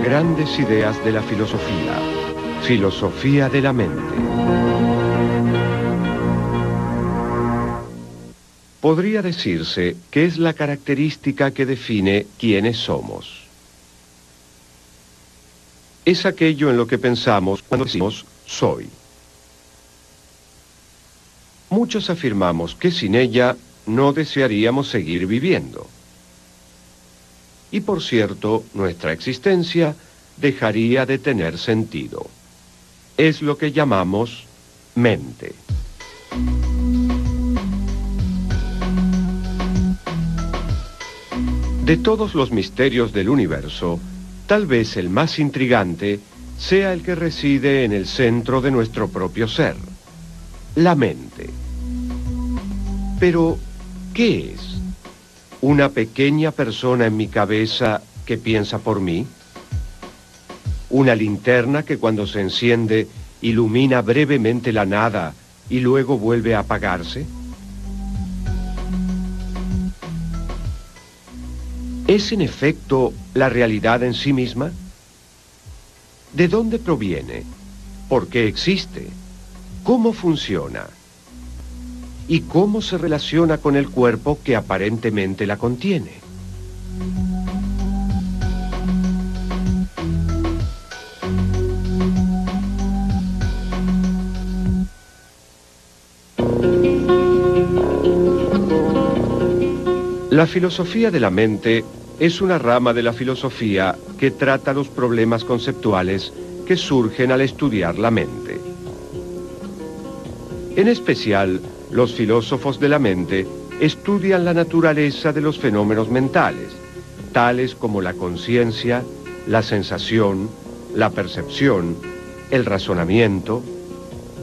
Grandes ideas de la filosofía. Filosofía de la mente. Podría decirse que es la característica que define quiénes somos. Es aquello en lo que pensamos cuando decimos soy. Muchos afirmamos que sin ella no desearíamos seguir viviendo. Y por cierto, nuestra existencia dejaría de tener sentido. Es lo que llamamos mente. De todos los misterios del universo, tal vez el más intrigante sea el que reside en el centro de nuestro propio ser, la mente. Pero, ¿qué es? ¿Una pequeña persona en mi cabeza que piensa por mí? ¿Una linterna que cuando se enciende ilumina brevemente la nada y luego vuelve a apagarse? ¿Es en efecto la realidad en sí misma? ¿De dónde proviene? ¿Por qué existe? ¿Cómo funciona? ¿Y cómo se relaciona con el cuerpo que aparentemente la contiene? La filosofía de la mente es una rama de la filosofía que trata los problemas conceptuales que surgen al estudiar la mente. En especial, los filósofos de la mente estudian la naturaleza de los fenómenos mentales, tales como la conciencia, la sensación, la percepción, el razonamiento,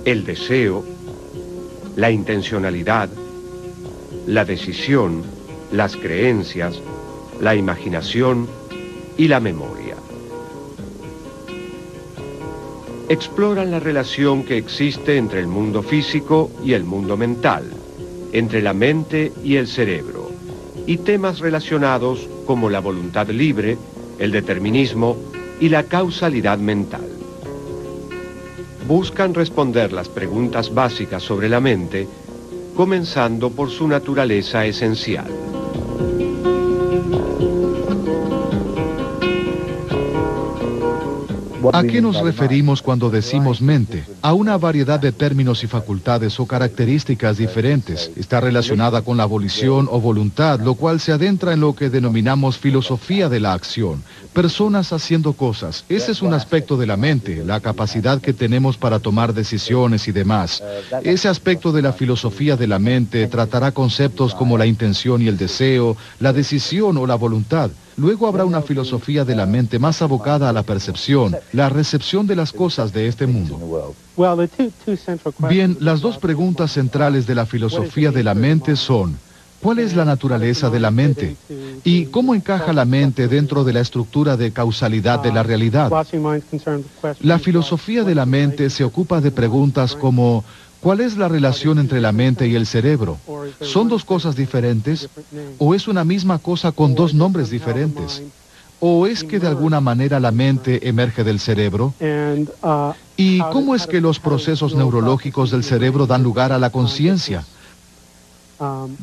el deseo, la intencionalidad, la decisión, las creencias, la imaginación y la memoria. Exploran la relación que existe entre el mundo físico y el mundo mental, entre la mente y el cerebro, y temas relacionados como la voluntad libre, el determinismo y la causalidad mental. Buscan responder las preguntas básicas sobre la mente, comenzando por su naturaleza esencial. ¿A qué nos referimos cuando decimos mente? A una variedad de términos y facultades o características diferentes. Está relacionada con la volición o voluntad, lo cual se adentra en lo que denominamos filosofía de la acción. Personas haciendo cosas. Ese es un aspecto de la mente, la capacidad que tenemos para tomar decisiones y demás. Ese aspecto de la filosofía de la mente tratará conceptos como la intención y el deseo, la decisión o la voluntad. Luego habrá una filosofía de la mente más abocada a la percepción, la recepción de las cosas de este mundo. Bien, las dos preguntas centrales de la filosofía de la mente son: ¿cuál es la naturaleza de la mente? ¿Y cómo encaja la mente dentro de la estructura de causalidad de la realidad? La filosofía de la mente se ocupa de preguntas como: ¿cuál es la relación entre la mente y el cerebro? ¿Son dos cosas diferentes? ¿O es una misma cosa con dos nombres diferentes? ¿O es que de alguna manera la mente emerge del cerebro? ¿Y cómo es que los procesos neurológicos del cerebro dan lugar a la conciencia?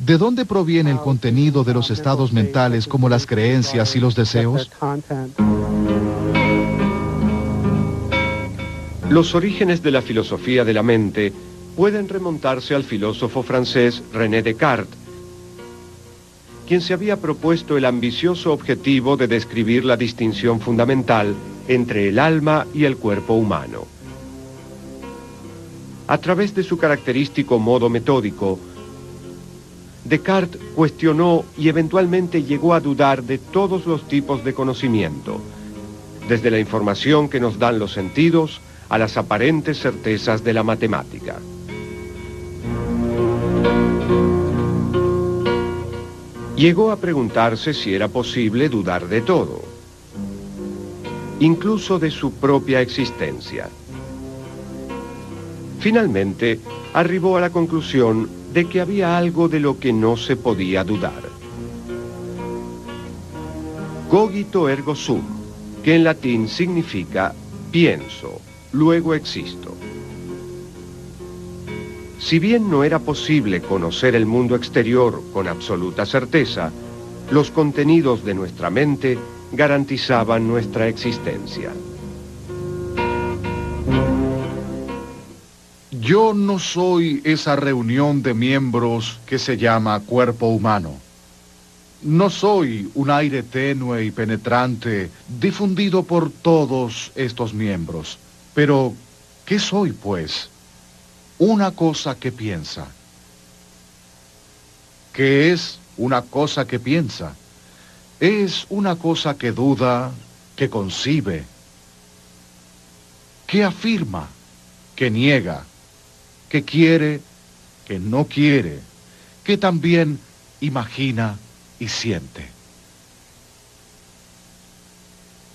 ¿De dónde proviene el contenido de los estados mentales como las creencias y los deseos? Los orígenes de la filosofía de la mente pueden remontarse al filósofo francés René Descartes, quien se había propuesto el ambicioso objetivo de describir la distinción fundamental entre el alma y el cuerpo humano. A través de su característico modo metódico, Descartes cuestionó y eventualmente llegó a dudar de todos los tipos de conocimiento, desde la información que nos dan los sentidos a las aparentes certezas de la matemática. Llegó a preguntarse si era posible dudar de todo, incluso de su propia existencia. Finalmente, arribó a la conclusión de que había algo de lo que no se podía dudar. Cogito ergo sum, que en latín significa pienso, luego existo. Si bien no era posible conocer el mundo exterior con absoluta certeza, los contenidos de nuestra mente garantizaban nuestra existencia. Yo no soy esa reunión de miembros que se llama cuerpo humano. No soy un aire tenue y penetrante difundido por todos estos miembros. Pero, ¿qué soy, pues? Una cosa que piensa. ¿Qué es una cosa que piensa? Es una cosa que duda, que concibe, que afirma, que niega, que quiere, que no quiere, que también imagina y siente.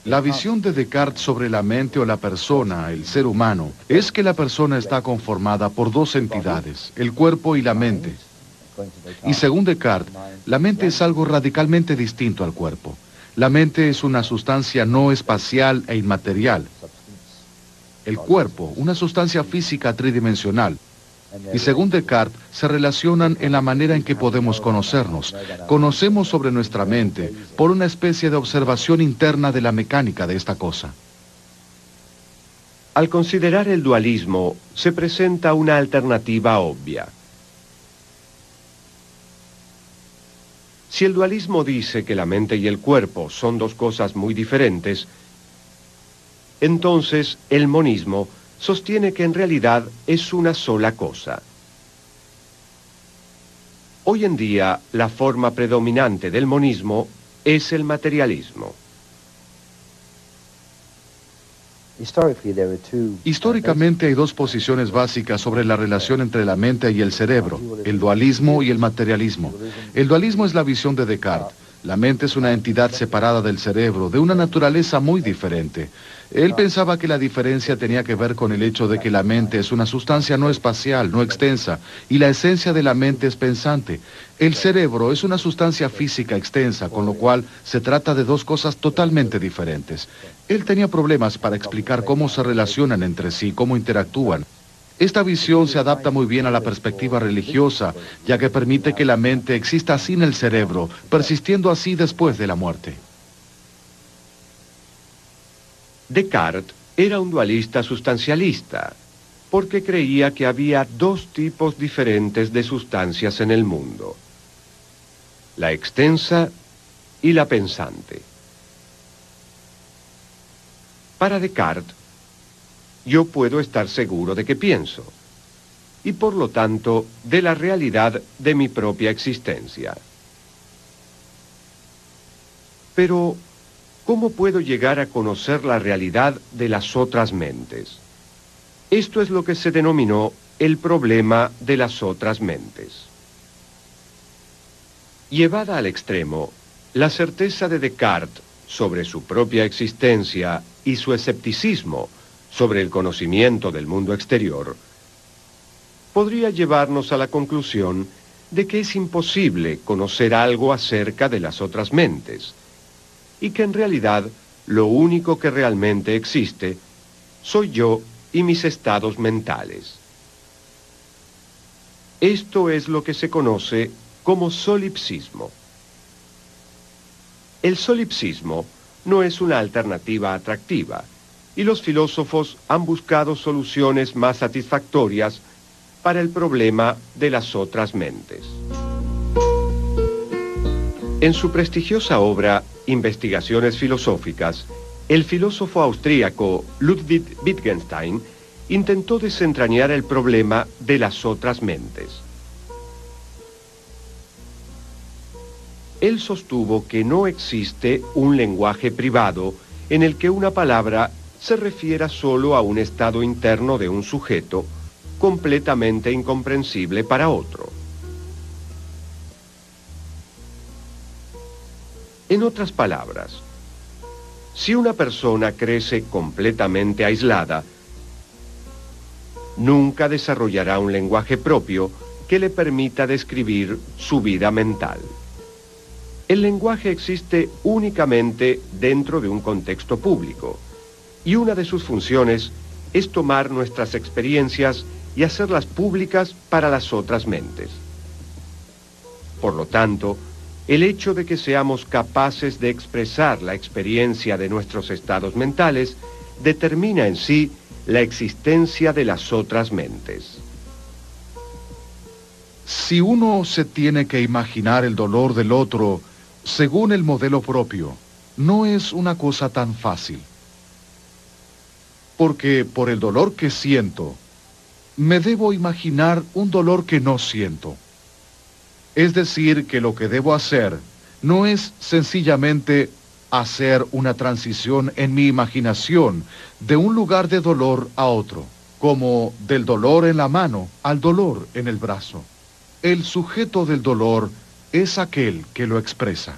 La visión de Descartes sobre la mente o la persona, el ser humano, es que la persona está conformada por dos entidades, el cuerpo y la mente. Y según Descartes, la mente es algo radicalmente distinto al cuerpo. La mente es una sustancia no espacial e inmaterial. El cuerpo, una sustancia física tridimensional. Y según Descartes, se relacionan en la manera en que podemos conocernos. Conocemos sobre nuestra mente por una especie de observación interna de la mecánica de esta cosa. Al considerar el dualismo, se presenta una alternativa obvia. Si el dualismo dice que la mente y el cuerpo son dos cosas muy diferentes, entonces el monismo sostiene que en realidad es una sola cosa. Hoy en día, la forma predominante del monismo es el materialismo. Históricamente hay dos posiciones básicas sobre la relación entre la mente y el cerebro, el dualismo y el materialismo. El dualismo es la visión de Descartes. La mente es una entidad separada del cerebro, de una naturaleza muy diferente. Él pensaba que la diferencia tenía que ver con el hecho de que la mente es una sustancia no espacial, no extensa, y la esencia de la mente es pensante. El cerebro es una sustancia física extensa, con lo cual se trata de dos cosas totalmente diferentes. Él tenía problemas para explicar cómo se relacionan entre sí, cómo interactúan. Esta visión se adapta muy bien a la perspectiva religiosa, ya que permite que la mente exista sin el cerebro, persistiendo así después de la muerte. Descartes era un dualista sustancialista, porque creía que había dos tipos diferentes de sustancias en el mundo: la extensa y la pensante. Para Descartes, yo puedo estar seguro de que pienso, y por lo tanto de la realidad de mi propia existencia. Pero, ¿cómo puedo llegar a conocer la realidad de las otras mentes? Esto es lo que se denominó el problema de las otras mentes. Llevada al extremo, la certeza de Descartes sobre su propia existencia y su escepticismo sobre el conocimiento del mundo exterior, podría llevarnos a la conclusión de que es imposible conocer algo acerca de las otras mentes, y que en realidad lo único que realmente existe soy yo y mis estados mentales. Esto es lo que se conoce como solipsismo. El solipsismo no es una alternativa atractiva, y los filósofos han buscado soluciones más satisfactorias para el problema de las otras mentes. En su prestigiosa obra Investigaciones filosóficas, el filósofo austríaco Ludwig Wittgenstein intentó desentrañar el problema de las otras mentes. Él sostuvo que no existe un lenguaje privado en el que una palabra se refiera solo a un estado interno de un sujeto completamente incomprensible para otro. En otras palabras, si una persona crece completamente aislada, nunca desarrollará un lenguaje propio que le permita describir su vida mental. El lenguaje existe únicamente dentro de un contexto público, y una de sus funciones es tomar nuestras experiencias y hacerlas públicas para las otras mentes. Por lo tanto, el hecho de que seamos capaces de expresar la experiencia de nuestros estados mentales determina en sí la existencia de las otras mentes. Si uno se tiene que imaginar el dolor del otro según el modelo propio, no es una cosa tan fácil. Porque por el dolor que siento, me debo imaginar un dolor que no siento. Es decir, que lo que debo hacer no es sencillamente hacer una transición en mi imaginación de un lugar de dolor a otro, como del dolor en la mano al dolor en el brazo. El sujeto del dolor es aquel que lo expresa.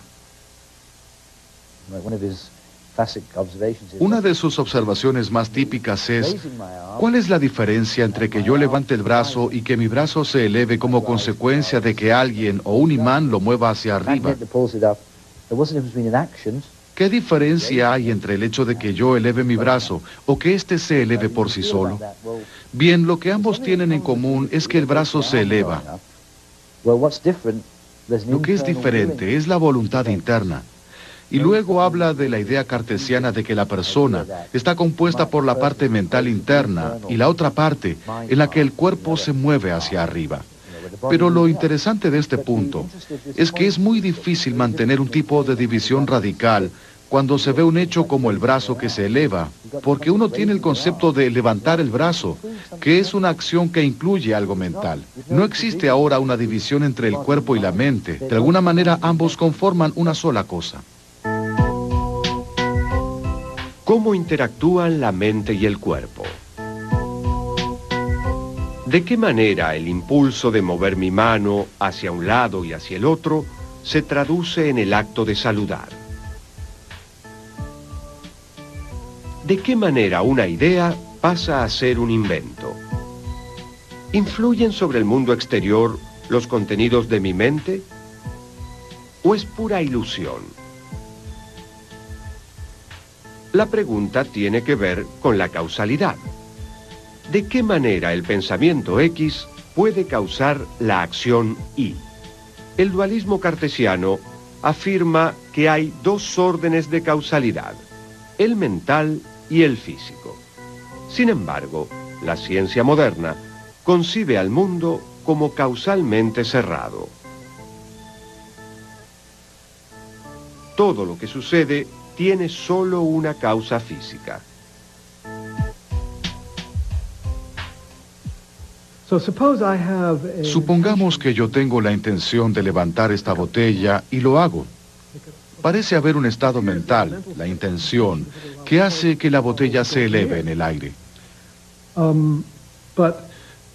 Una de sus observaciones más típicas es: ¿cuál es la diferencia entre que yo levante el brazo y que mi brazo se eleve como consecuencia de que alguien o un imán lo mueva hacia arriba? ¿Qué diferencia hay entre el hecho de que yo eleve mi brazo o que éste se eleve por sí solo? Bien, lo que ambos tienen en común es que el brazo se eleva. Lo que es diferente es la voluntad interna. Y luego habla de la idea cartesiana de que la persona está compuesta por la parte mental interna y la otra parte en la que el cuerpo se mueve hacia arriba. Pero lo interesante de este punto es que es muy difícil mantener un tipo de división radical cuando se ve un hecho como el brazo que se eleva, porque uno tiene el concepto de levantar el brazo, que es una acción que incluye algo mental. No existe ahora una división entre el cuerpo y la mente. De alguna manera ambos conforman una sola cosa. ¿Cómo interactúan la mente y el cuerpo? ¿De qué manera el impulso de mover mi mano hacia un lado y hacia el otro se traduce en el acto de saludar? ¿De qué manera una idea pasa a ser un invento? ¿Influyen sobre el mundo exterior los contenidos de mi mente? ¿O es pura ilusión? La pregunta tiene que ver con la causalidad. ¿De qué manera el pensamiento X puede causar la acción Y? El dualismo cartesiano afirma que hay dos órdenes de causalidad, el mental y el físico. Sin embargo, la ciencia moderna concibe al mundo como causalmente cerrado. Todo lo que sucede tiene solo una causa física. Supongamos que yo tengo la intención de levantar esta botella y lo hago. Parece haber un estado mental, la intención, que hace que la botella se eleve en el aire.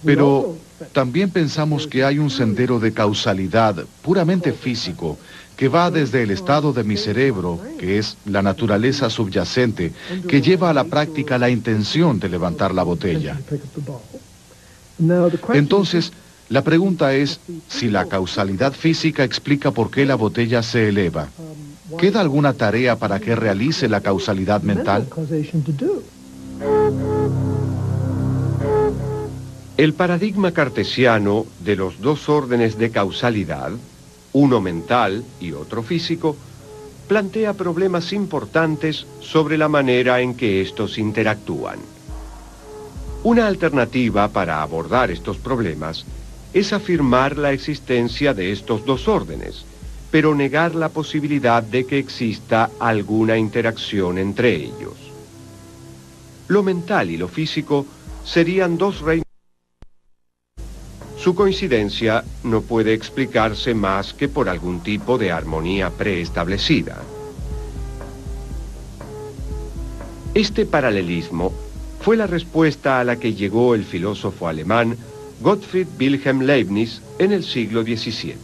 Pero también pensamos que hay un sendero de causalidad puramente físico que va desde el estado de mi cerebro, que es la naturaleza subyacente, que lleva a la práctica la intención de levantar la botella. Entonces, la pregunta es si la causalidad física explica por qué la botella se eleva. ¿Queda alguna tarea para que realice la causalidad mental? El paradigma cartesiano de los dos órdenes de causalidad, uno mental y otro físico, plantea problemas importantes sobre la manera en que estos interactúan. Una alternativa para abordar estos problemas es afirmar la existencia de estos dos órdenes, pero negar la posibilidad de que exista alguna interacción entre ellos. Lo mental y lo físico serían dos reinos. Su coincidencia no puede explicarse más que por algún tipo de armonía preestablecida. Este paralelismo fue la respuesta a la que llegó el filósofo alemán Gottfried Wilhelm Leibniz en el siglo XVII.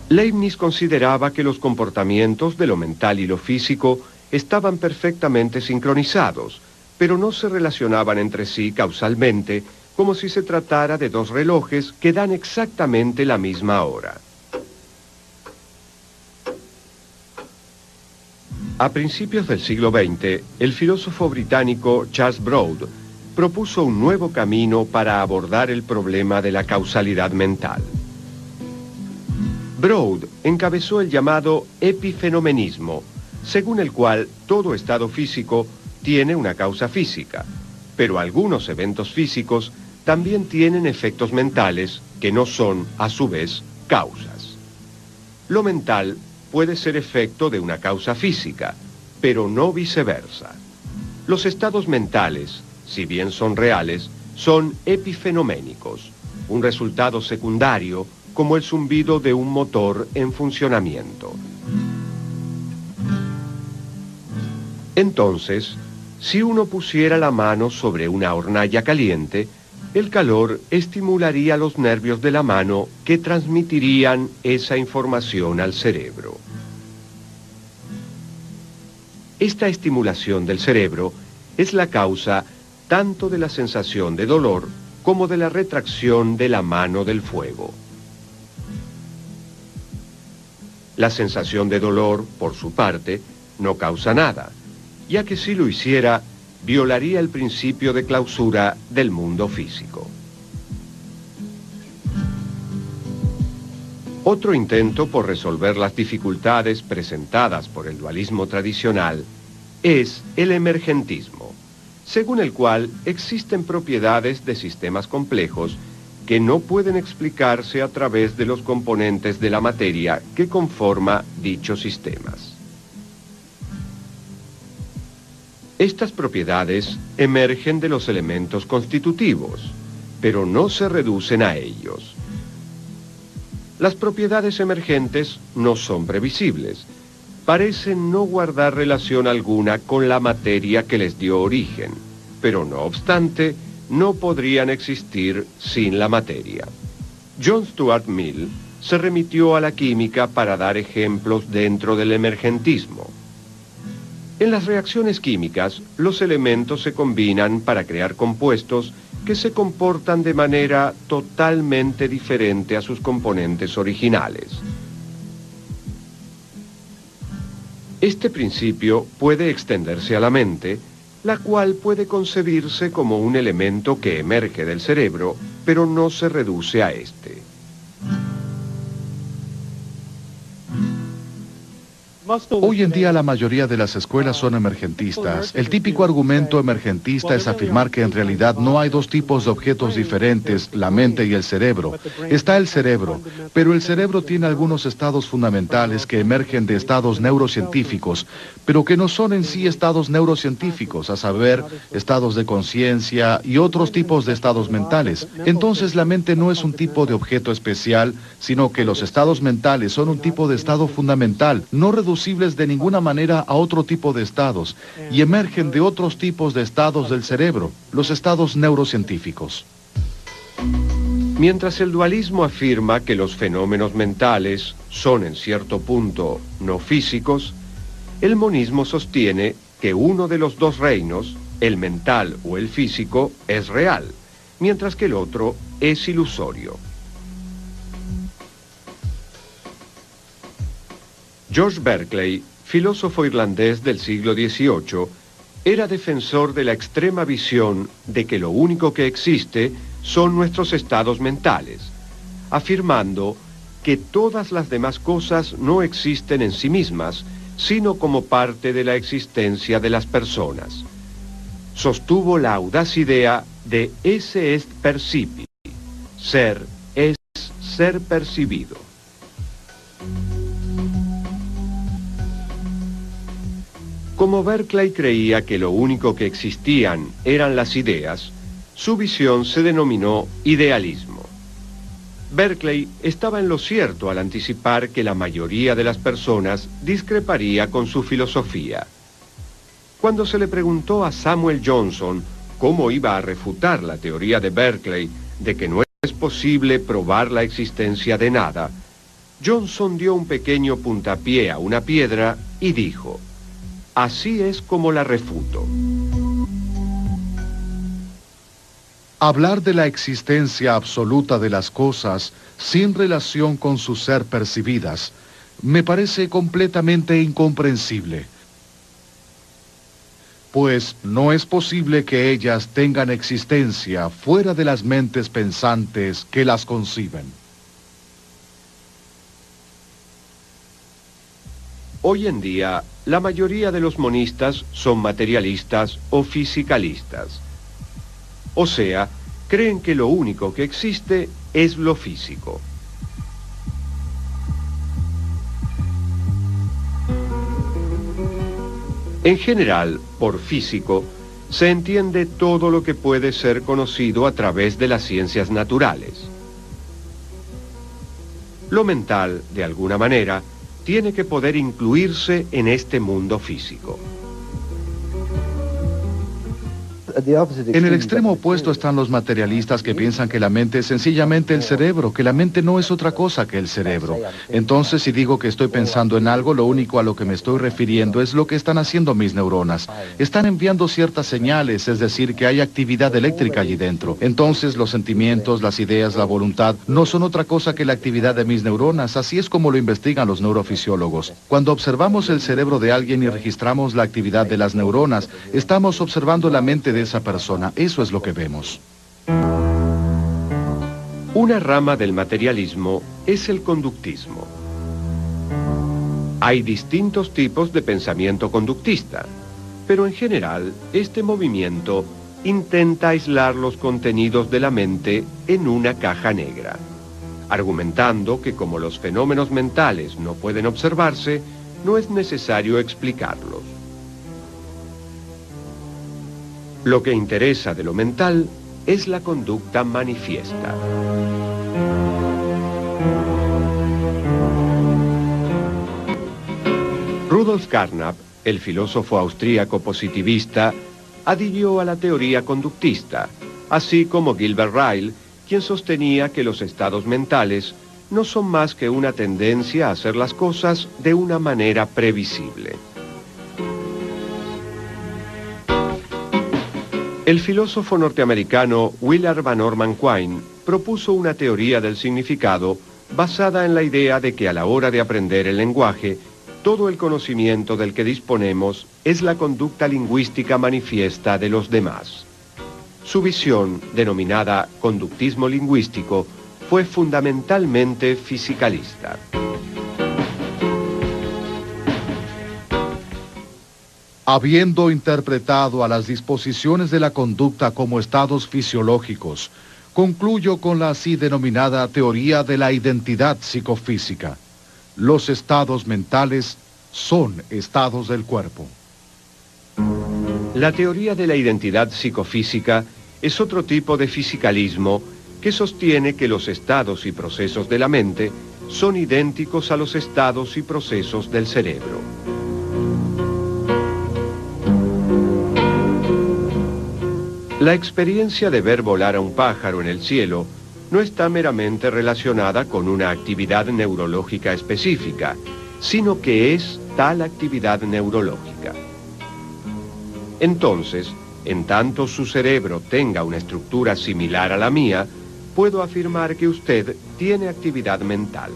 Leibniz consideraba que los comportamientos de lo mental y lo físico estaban perfectamente sincronizados, pero no se relacionaban entre sí causalmente, como si se tratara de dos relojes que dan exactamente la misma hora. A principios del siglo XX, el filósofo británico Charles Broad propuso un nuevo camino para abordar el problema de la causalidad mental. Broad encabezó el llamado epifenomenismo, según el cual todo estado físico tiene una causa física, pero algunos eventos físicos también tienen efectos mentales que no son, a su vez, causas. Lo mental puede ser efecto de una causa física, pero no viceversa. Los estados mentales, si bien son reales, son epifenoménicos, un resultado secundario como el zumbido de un motor en funcionamiento. Entonces, si uno pusiera la mano sobre una hornalla caliente, el calor estimularía los nervios de la mano que transmitirían esa información al cerebro. Esta estimulación del cerebro es la causa tanto de la sensación de dolor como de la retracción de la mano del fuego. La sensación de dolor, por su parte, no causa nada, ya que si lo hiciera, violaría el principio de clausura del mundo físico. Otro intento por resolver las dificultades presentadas por el dualismo tradicional es el emergentismo, según el cual existen propiedades de sistemas complejos que no pueden explicarse a través de los componentes de la materia que conforma dichos sistemas. Estas propiedades emergen de los elementos constitutivos, pero no se reducen a ellos. Las propiedades emergentes no son previsibles, parecen no guardar relación alguna con la materia que les dio origen, pero no obstante, no podrían existir sin la materia. John Stuart Mill se remitió a la química para dar ejemplos dentro del emergentismo. En las reacciones químicas, los elementos se combinan para crear compuestos que se comportan de manera totalmente diferente a sus componentes originales. Este principio puede extenderse a la mente, la cual puede concebirse como un elemento que emerge del cerebro, pero no se reduce a este. Hoy en día la mayoría de las escuelas son emergentistas. El típico argumento emergentista es afirmar que en realidad no hay dos tipos de objetos diferentes, la mente y el cerebro. Está el cerebro, pero el cerebro tiene algunos estados fundamentales que emergen de estados neurocientíficos, pero que no son en sí estados neurocientíficos, a saber, estados de conciencia y otros tipos de estados mentales. Entonces la mente no es un tipo de objeto especial, sino que los estados mentales son un tipo de estado fundamental, no reducibles de ninguna manera a otro tipo de estados, y emergen de otros tipos de estados del cerebro, los estados neurocientíficos. Mientras el dualismo afirma que los fenómenos mentales son en cierto punto no físicos, el monismo sostiene que uno de los dos reinos, el mental o el físico, es real, mientras que el otro es ilusorio. George Berkeley, filósofo irlandés del siglo XVIII, era defensor de la extrema visión de que lo único que existe son nuestros estados mentales, afirmando que todas las demás cosas no existen en sí mismas, sino como parte de la existencia de las personas. Sostuvo la audaz idea de esse est percipi, ser es ser percibido. Como Berkeley creía que lo único que existían eran las ideas, su visión se denominó idealismo. Berkeley estaba en lo cierto al anticipar que la mayoría de las personas discreparía con su filosofía. Cuando se le preguntó a Samuel Johnson cómo iba a refutar la teoría de Berkeley de que no es posible probar la existencia de nada, Johnson dio un pequeño puntapié a una piedra y dijo: así es como la refuto. Hablar de la existencia absoluta de las cosas sin relación con su ser percibidas me parece completamente incomprensible, pues no es posible que ellas tengan existencia fuera de las mentes pensantes que las conciben. Hoy en día, la mayoría de los monistas son materialistas o fisicalistas. O sea, creen que lo único que existe es lo físico. En general, por físico, se entiende todo lo que puede ser conocido a través de las ciencias naturales. Lo mental, de alguna manera, tiene que poder incluirse en este mundo físico. En el extremo opuesto están los materialistas que piensan que la mente es sencillamente el cerebro, que la mente no es otra cosa que el cerebro. Entonces, si digo que estoy pensando en algo, lo único a lo que me estoy refiriendo es lo que están haciendo mis neuronas. Están enviando ciertas señales, es decir, que hay actividad eléctrica allí dentro. Entonces, los sentimientos, las ideas, la voluntad, no son otra cosa que la actividad de mis neuronas. Así es como lo investigan los neurofisiólogos. Cuando observamos el cerebro de alguien y registramos la actividad de las neuronas, estamos observando la mente de esa persona. Eso es lo que vemos. Una rama del materialismo es el conductismo. Hay distintos tipos de pensamiento conductista, pero en general este movimiento intenta aislar los contenidos de la mente en una caja negra, argumentando que como los fenómenos mentales no pueden observarse, no es necesario explicarlos. Lo que interesa de lo mental es la conducta manifiesta. Rudolf Carnap, el filósofo austríaco positivista, adhirió a la teoría conductista, así como Gilbert Ryle, quien sostenía que los estados mentales no son más que una tendencia a hacer las cosas de una manera previsible. El filósofo norteamericano Willard Van Orman Quine propuso una teoría del significado basada en la idea de que a la hora de aprender el lenguaje, todo el conocimiento del que disponemos es la conducta lingüística manifiesta de los demás. Su visión, denominada conductismo lingüístico, fue fundamentalmente fisicalista. Habiendo interpretado a las disposiciones de la conducta como estados fisiológicos, concluyo con la así denominada teoría de la identidad psicofísica. Los estados mentales son estados del cuerpo. La teoría de la identidad psicofísica es otro tipo de fisicalismo que sostiene que los estados y procesos de la mente son idénticos a los estados y procesos del cerebro. La experiencia de ver volar a un pájaro en el cielo no está meramente relacionada con una actividad neurológica específica, sino que es tal actividad neurológica. Entonces, en tanto su cerebro tenga una estructura similar a la mía, puedo afirmar que usted tiene actividad mental.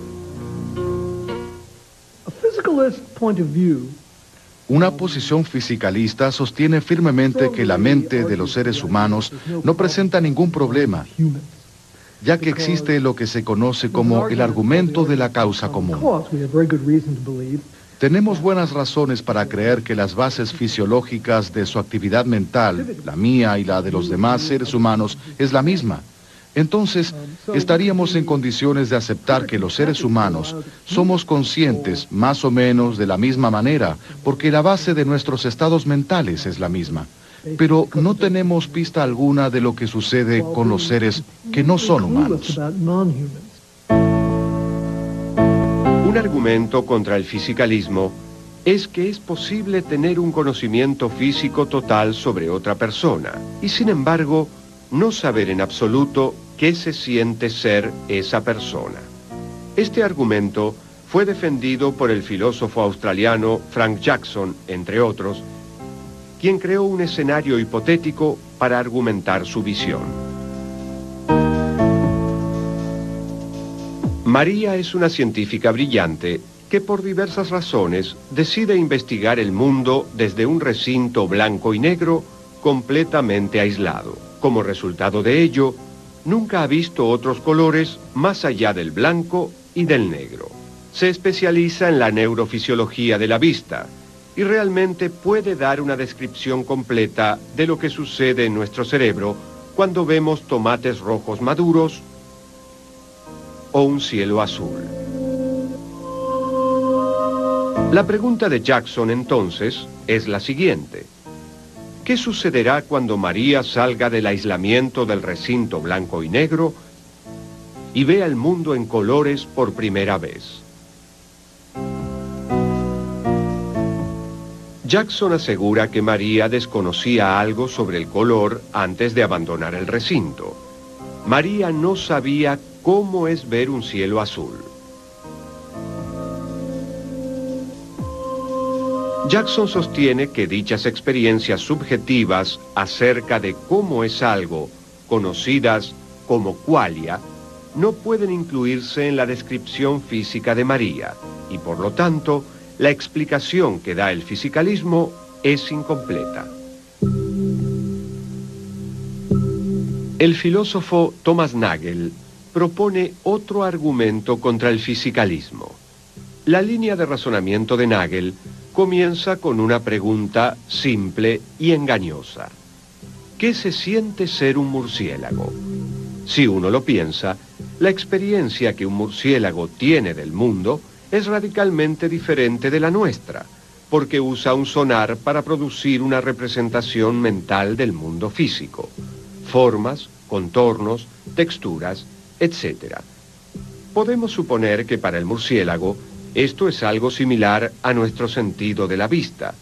Una posición fisicalista sostiene firmemente que la mente de los seres humanos no presenta ningún problema, ya que existe lo que se conoce como el argumento de la causa común. Tenemos buenas razones para creer que las bases fisiológicas de su actividad mental, la mía y la de los demás seres humanos, es la misma. Entonces, estaríamos en condiciones de aceptar que los seres humanos somos conscientes más o menos de la misma manera, porque la base de nuestros estados mentales es la misma. Pero no tenemos pista alguna de lo que sucede con los seres que no son humanos. Un argumento contra el fisicalismo es que es posible tener un conocimiento físico total sobre otra persona y, sin embargo, no saber en absoluto qué se siente ser esa persona. Este argumento fue defendido por el filósofo australiano Frank Jackson, entre otros, quien creó un escenario hipotético para argumentar su visión. María es una científica brillante que por diversas razones decide investigar el mundo desde un recinto blanco y negro completamente aislado. Como resultado de ello, nunca ha visto otros colores más allá del blanco y del negro. Se especializa en la neurofisiología de la vista y realmente puede dar una descripción completa de lo que sucede en nuestro cerebro cuando vemos tomates rojos maduros o un cielo azul. La pregunta de Jackson entonces es la siguiente: ¿qué sucederá cuando María salga del aislamiento del recinto blanco y negro y vea el mundo en colores por primera vez? Jackson asegura que María desconocía algo sobre el color antes de abandonar el recinto. María no sabía cómo es ver un cielo azul. Jackson sostiene que dichas experiencias subjetivas acerca de cómo es algo, conocidas como qualia, no pueden incluirse en la descripción física de María, y por lo tanto, la explicación que da el fisicalismo es incompleta. El filósofo Thomas Nagel propone otro argumento contra el fisicalismo. La línea de razonamiento de Nagel comienza con una pregunta simple y engañosa. ¿Qué se siente ser un murciélago? Si uno lo piensa, la experiencia que un murciélago tiene del mundo es radicalmente diferente de la nuestra, porque usa un sonar para producir una representación mental del mundo físico, formas, contornos, texturas, etc. Podemos suponer que para el murciélago esto es algo similar a nuestro sentido de la vista,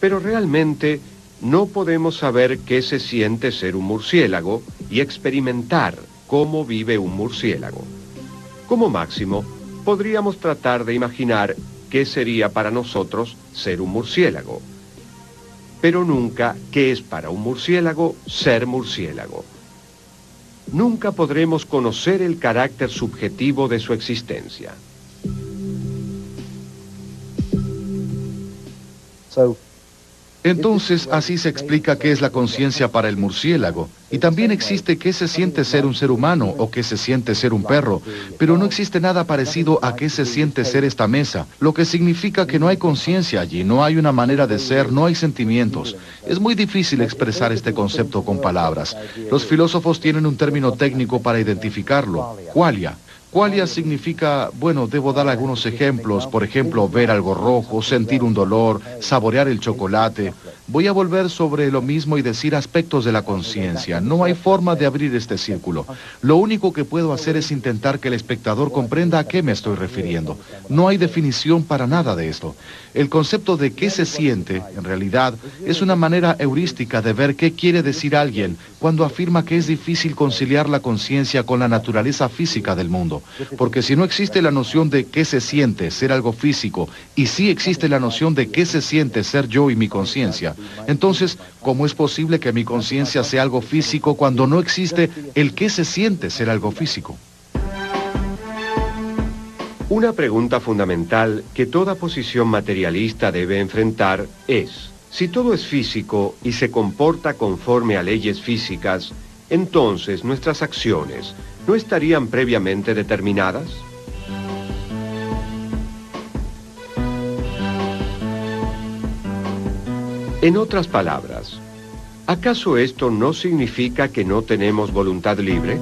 pero realmente no podemos saber qué se siente ser un murciélago y experimentar cómo vive un murciélago. Como máximo, podríamos tratar de imaginar qué sería para nosotros ser un murciélago, pero nunca qué es para un murciélago ser murciélago. Nunca podremos conocer el carácter subjetivo de su existencia. Entonces, así se explica qué es la conciencia para el murciélago. Y también existe qué se siente ser un ser humano o qué se siente ser un perro. Pero no existe nada parecido a qué se siente ser esta mesa, lo que significa que no hay conciencia allí, no hay una manera de ser, no hay sentimientos. Es muy difícil expresar este concepto con palabras. Los filósofos tienen un término técnico para identificarlo: qualia. Qualia significa, bueno, debo dar algunos ejemplos, por ejemplo, ver algo rojo, sentir un dolor, saborear el chocolate. Voy a volver sobre lo mismo y decir aspectos de la conciencia. No hay forma de abrir este círculo. Lo único que puedo hacer es intentar que el espectador comprenda a qué me estoy refiriendo. No hay definición para nada de esto. El concepto de qué se siente, en realidad, es una manera heurística de ver qué quiere decir alguien cuando afirma que es difícil conciliar la conciencia con la naturaleza física del mundo. Porque si no existe la noción de qué se siente ser algo físico, y sí existe la noción de qué se siente ser yo y mi conciencia, entonces, ¿cómo es posible que mi conciencia sea algo físico cuando no existe el qué se siente ser algo físico? Una pregunta fundamental que toda posición materialista debe enfrentar es: si todo es físico y se comporta conforme a leyes físicas, entonces nuestras acciones ¿no estarían previamente determinadas? En otras palabras, ¿acaso esto no significa que no tenemos voluntad libre?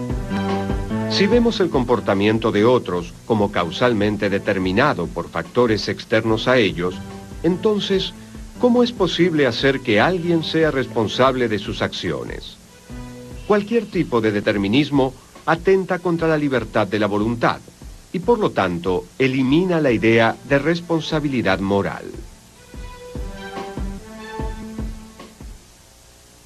Si vemos el comportamiento de otros como causalmente determinado por factores externos a ellos, entonces, ¿cómo es posible hacer que alguien sea responsable de sus acciones? Cualquier tipo de determinismo atenta contra la libertad de la voluntad y, por lo tanto, elimina la idea de responsabilidad moral.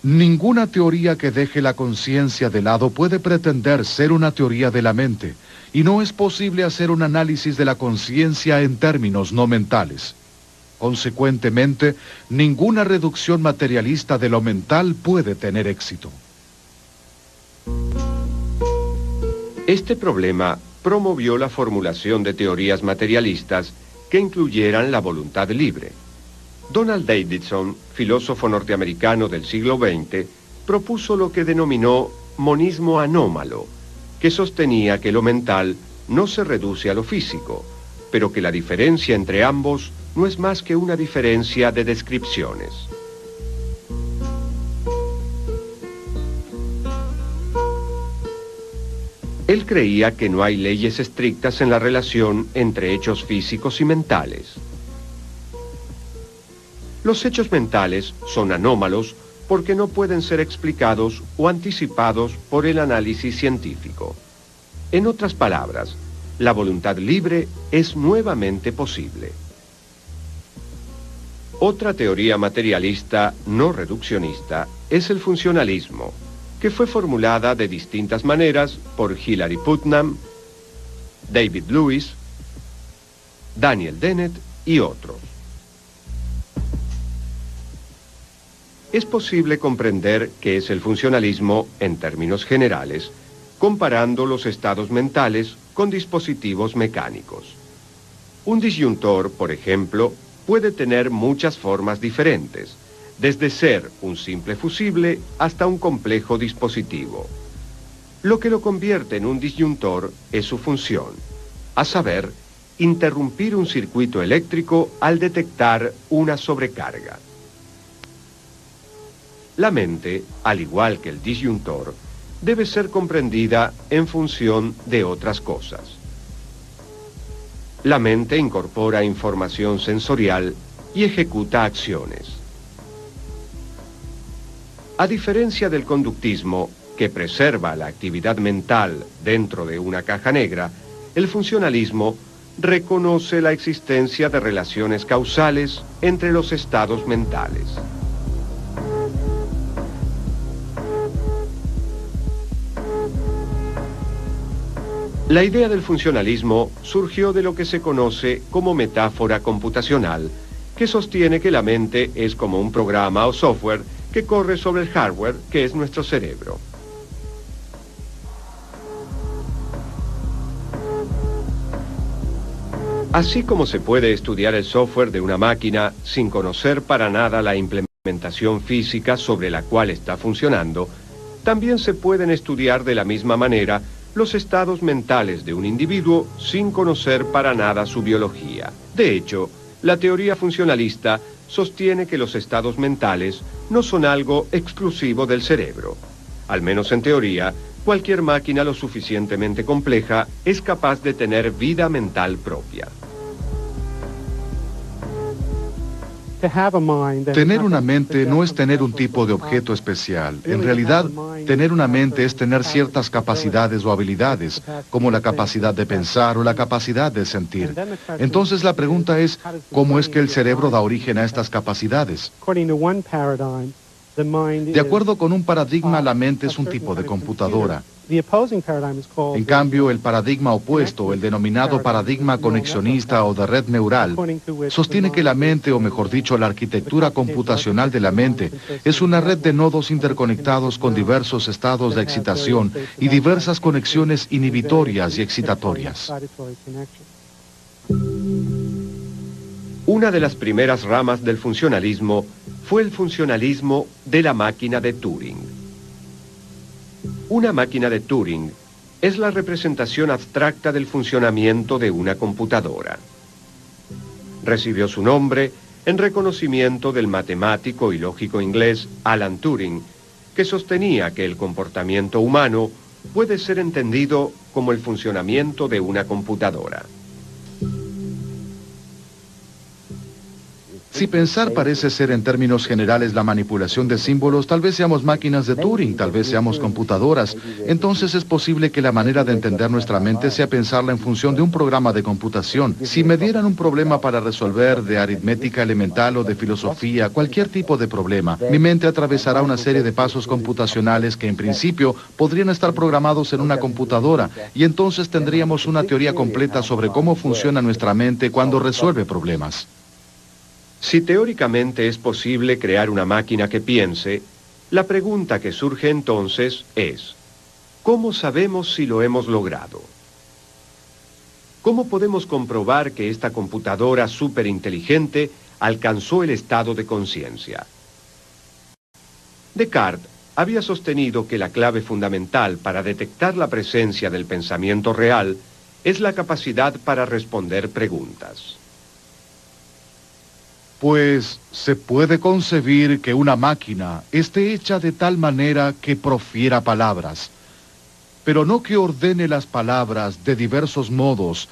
Ninguna teoría que deje la conciencia de lado puede pretender ser una teoría de la mente, y no es posible hacer un análisis de la conciencia en términos no mentales. Consecuentemente, ninguna reducción materialista de lo mental puede tener éxito. Este problema promovió la formulación de teorías materialistas que incluyeran la voluntad libre. Donald Davidson, filósofo norteamericano del siglo XX, propuso lo que denominó monismo anómalo, que sostenía que lo mental no se reduce a lo físico, pero que la diferencia entre ambos no es más que una diferencia de descripciones. Él creía que no hay leyes estrictas en la relación entre hechos físicos y mentales. Los hechos mentales son anómalos porque no pueden ser explicados o anticipados por el análisis científico. En otras palabras, la voluntad libre es nuevamente posible. Otra teoría materialista no reduccionista es el funcionalismo, que fue formulada de distintas maneras por Hilary Putnam, David Lewis, Daniel Dennett y otros. Es posible comprender qué es el funcionalismo en términos generales, comparando los estados mentales con dispositivos mecánicos. Un disyuntor, por ejemplo, puede tener muchas formas diferentes, desde ser un simple fusible hasta un complejo dispositivo. Lo que lo convierte en un disyuntor es su función, a saber, interrumpir un circuito eléctrico al detectar una sobrecarga. La mente, al igual que el disyuntor, debe ser comprendida en función de otras cosas. La mente incorpora información sensorial y ejecuta acciones. A diferencia del conductismo, que preserva la actividad mental dentro de una caja negra, el funcionalismo reconoce la existencia de relaciones causales entre los estados mentales. La idea del funcionalismo surgió de lo que se conoce como metáfora computacional, que sostiene que la mente es como un programa o software que corre sobre el hardware que es nuestro cerebro. Así como se puede estudiar el software de una máquina sin conocer para nada la implementación física sobre la cual está funcionando, también se pueden estudiar de la misma manera los estados mentales de un individuo sin conocer para nada su biología. De hecho, la teoría funcionalista sostiene que los estados mentales no son algo exclusivo del cerebro. Al menos en teoría, cualquier máquina lo suficientemente compleja es capaz de tener vida mental propia. Tener una mente no es tener un tipo de objeto especial. En realidad, tener una mente es tener ciertas capacidades o habilidades, como la capacidad de pensar o la capacidad de sentir. Entonces la pregunta es, ¿cómo es que el cerebro da origen a estas capacidades? De acuerdo con un paradigma, la mente es un tipo de computadora. En cambio, el paradigma opuesto, el denominado paradigma conexionista o de red neural, sostiene que la mente, o mejor dicho, la arquitectura computacional de la mente, es una red de nodos interconectados con diversos estados de excitación y diversas conexiones inhibitorias y excitatorias. Una de las primeras ramas del funcionalismo fue el funcionalismo de la máquina de Turing. Una máquina de Turing es la representación abstracta del funcionamiento de una computadora. Recibió su nombre en reconocimiento del matemático y lógico inglés Alan Turing, que sostenía que el comportamiento humano puede ser entendido como el funcionamiento de una computadora. Si pensar parece ser en términos generales la manipulación de símbolos, tal vez seamos máquinas de Turing, tal vez seamos computadoras. Entonces es posible que la manera de entender nuestra mente sea pensarla en función de un programa de computación. Si me dieran un problema para resolver de aritmética elemental o de filosofía, cualquier tipo de problema, mi mente atravesará una serie de pasos computacionales que en principio podrían estar programados en una computadora, y entonces tendríamos una teoría completa sobre cómo funciona nuestra mente cuando resuelve problemas. Si teóricamente es posible crear una máquina que piense, la pregunta que surge entonces es, ¿cómo sabemos si lo hemos logrado? ¿cómo podemos comprobar que esta computadora superinteligente alcanzó el estado de conciencia? Descartes había sostenido que la clave fundamental para detectar la presencia del pensamiento real es la capacidad para responder preguntas. Pues se puede concebir que una máquina esté hecha de tal manera que profiera palabras, pero no que ordene las palabras de diversos modos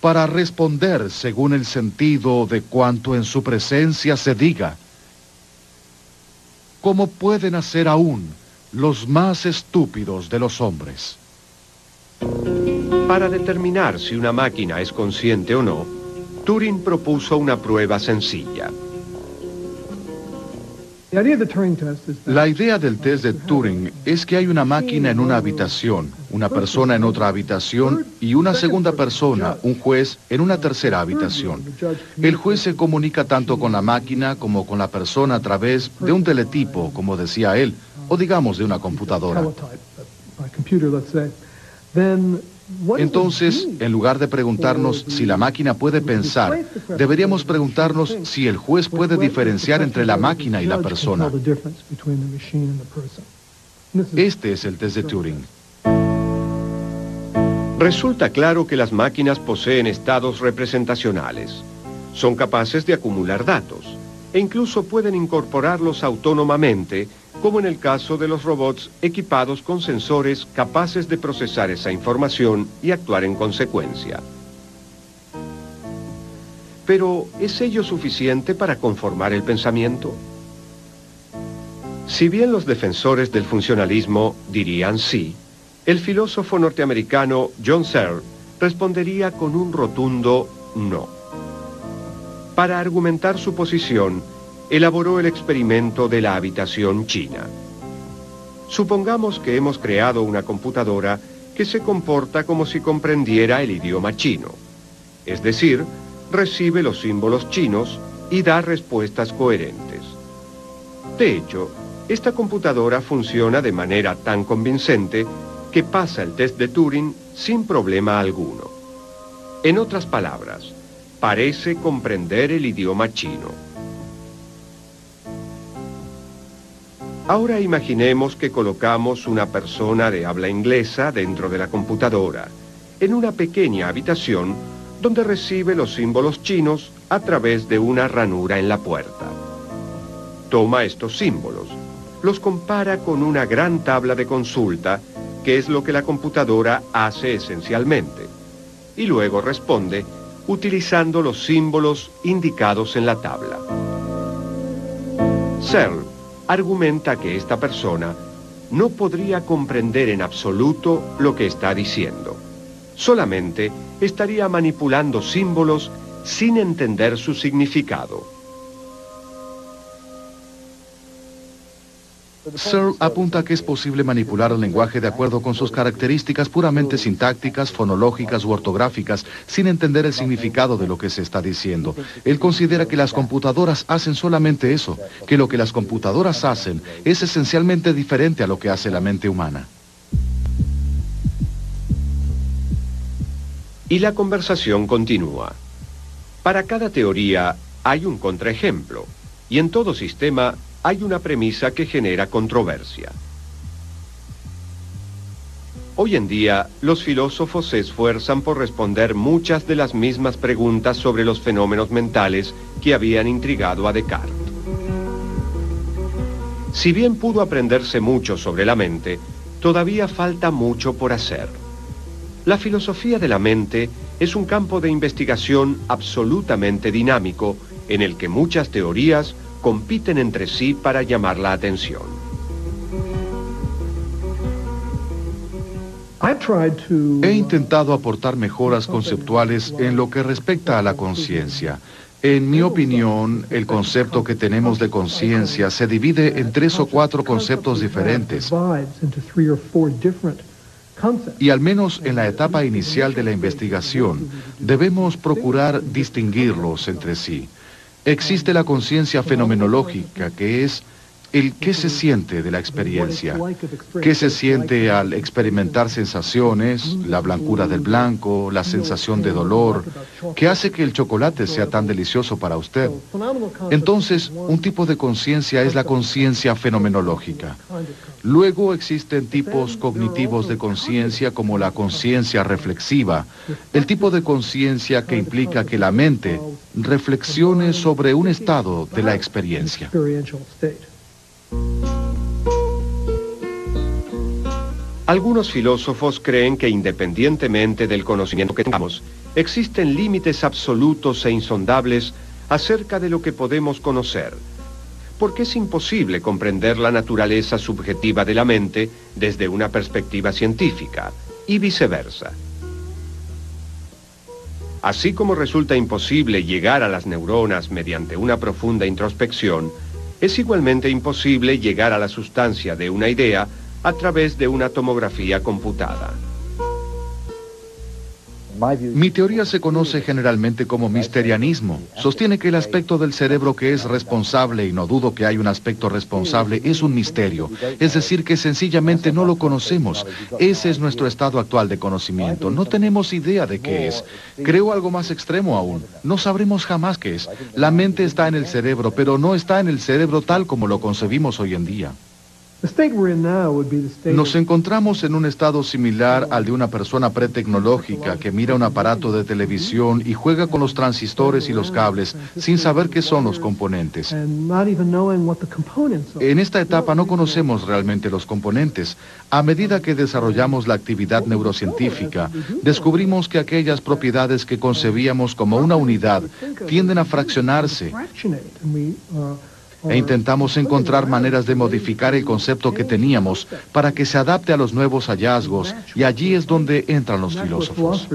para responder según el sentido de cuanto en su presencia se diga. Como pueden hacer aún los más estúpidos de los hombres. Para determinar si una máquina es consciente o no, Turing propuso una prueba sencilla. La idea del test de Turing es que hay una máquina en una habitación, una persona en otra habitación y una segunda persona, un juez, en una tercera habitación. El juez se comunica tanto con la máquina como con la persona a través de un teletipo, como decía él, o digamos de una computadora. Entonces, en lugar de preguntarnos si la máquina puede pensar, deberíamos preguntarnos si el juez puede diferenciar entre la máquina y la persona. Este es el test de Turing. Resulta claro que las máquinas poseen estados representacionales. Son capaces de acumular datos e incluso pueden incorporarlos autónomamente, como en el caso de los robots equipados con sensores capaces de procesar esa información y actuar en consecuencia. Pero, ¿es ello suficiente para conformar el pensamiento? Si bien los defensores del funcionalismo dirían sí, el filósofo norteamericano John Searle respondería con un rotundo no. Para argumentar su posición, elaboró el experimento de la habitación china. Supongamos que hemos creado una computadora que se comporta como si comprendiera el idioma chino. Es decir, recibe los símbolos chinos y da respuestas coherentes. De hecho, esta computadora funciona de manera tan convincente que pasa el test de Turing sin problema alguno. En otras palabras, parece comprender el idioma chino. Ahora imaginemos que colocamos una persona de habla inglesa dentro de la computadora, en una pequeña habitación donde recibe los símbolos chinos a través de una ranura en la puerta. Toma estos símbolos, los compara con una gran tabla de consulta, que es lo que la computadora hace esencialmente, y luego responde utilizando los símbolos indicados en la tabla. Searle argumenta que esta persona no podría comprender en absoluto lo que está diciendo. Solamente estaría manipulando símbolos sin entender su significado. Searle apunta que es posible manipular el lenguaje de acuerdo con sus características puramente sintácticas, fonológicas u ortográficas, sin entender el significado de lo que se está diciendo. Él considera que las computadoras hacen solamente eso, que lo que las computadoras hacen es esencialmente diferente a lo que hace la mente humana. Y la conversación continúa. Para cada teoría hay un contraejemplo, y en todo sistema hay una premisa que genera controversia. Hoy en día, los filósofos se esfuerzan por responder muchas de las mismas preguntas sobre los fenómenos mentales que habían intrigado a Descartes. Si bien pudo aprenderse mucho sobre la mente, todavía falta mucho por hacer. La filosofía de la mente es un campo de investigación absolutamente dinámico en el que muchas teorías compiten entre sí para llamar la atención. He intentado aportar mejoras conceptuales en lo que respecta a la conciencia. En mi opinión, el concepto que tenemos de conciencia se divide en 3 o 4 conceptos diferentes. Y al menos en la etapa inicial de la investigación, debemos procurar distinguirlos entre sí. Existe la conciencia fenomenológica, que es el qué se siente de la experiencia, qué se siente al experimentar sensaciones, la blancura del blanco, la sensación de dolor, que hace que el chocolate sea tan delicioso para usted. Entonces, un tipo de conciencia es la conciencia fenomenológica. Luego existen tipos cognitivos de conciencia como la conciencia reflexiva, el tipo de conciencia que implica que la mente reflexione sobre un estado de la experiencia. Algunos filósofos creen que independientemente del conocimiento que tengamos, existen límites absolutos e insondables acerca de lo que podemos conocer, porque es imposible comprender la naturaleza subjetiva de la mente desde una perspectiva científica, y viceversa. Así como resulta imposible llegar a las neuronas mediante una profunda introspección, es igualmente imposible llegar a la sustancia de una idea a través de una tomografía computada. Mi teoría se conoce generalmente como misterianismo. Sostiene que el aspecto del cerebro que es responsable, y no dudo que hay un aspecto responsable, es un misterio. Es decir, que sencillamente no lo conocemos. Ese es nuestro estado actual de conocimiento. No tenemos idea de qué es. Creo algo más extremo aún. No sabremos jamás qué es. La mente está en el cerebro, pero no está en el cerebro tal como lo concebimos hoy en día. Nos encontramos en un estado similar al de una persona pretecnológica que mira un aparato de televisión y juega con los transistores y los cables sin saber qué son los componentes. En esta etapa no conocemos realmente los componentes. A medida que desarrollamos la actividad neurocientífica, descubrimos que aquellas propiedades que concebíamos como una unidad tienden a fraccionarse. E intentamos encontrar maneras de modificar el concepto que teníamos para que se adapte a los nuevos hallazgos, y allí es donde entran los filósofos.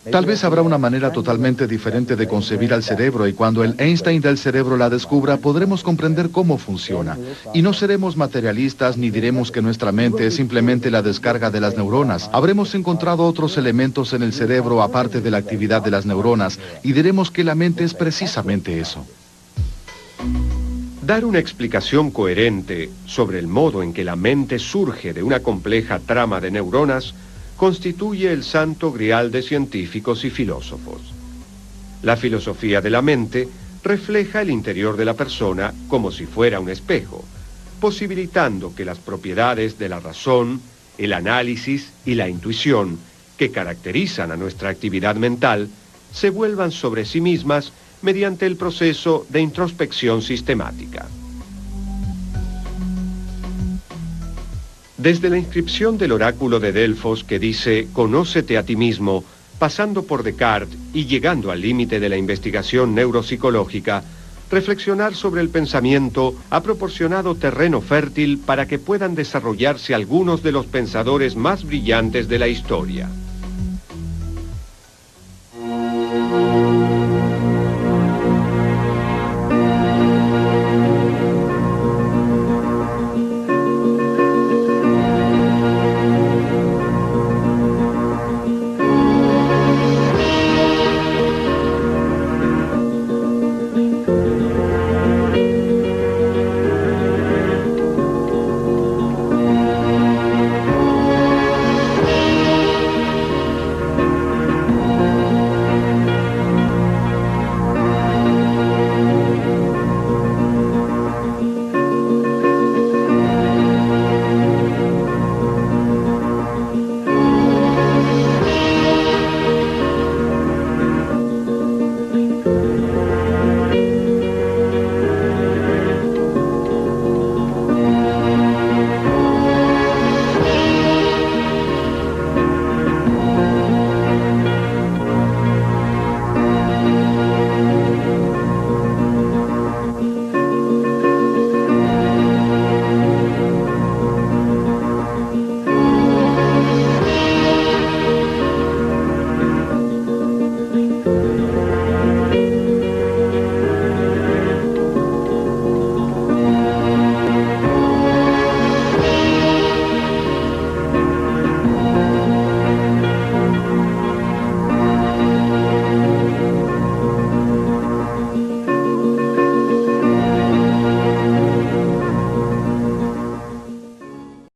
Tal vez habrá una manera totalmente diferente de concebir al cerebro, y cuando el Einstein del cerebro la descubra, podremos comprender cómo funciona. Y no seremos materialistas ni diremos que nuestra mente es simplemente la descarga de las neuronas. Habremos encontrado otros elementos en el cerebro aparte de la actividad de las neuronas, y diremos que la mente es precisamente eso. Dar una explicación coherente sobre el modo en que la mente surge de una compleja trama de neuronas constituye el santo grial de científicos y filósofos. La filosofía de la mente refleja el interior de la persona como si fuera un espejo, posibilitando que las propiedades de la razón, el análisis y la intuición que caracterizan a nuestra actividad mental se vuelvan sobre sí mismas mediante el proceso de introspección sistemática. Desde la inscripción del oráculo de Delfos que dice «Conócete a ti mismo», pasando por Descartes y llegando al límite de la investigación neuropsicológica, reflexionar sobre el pensamiento ha proporcionado terreno fértil para que puedan desarrollarse algunos de los pensadores más brillantes de la historia.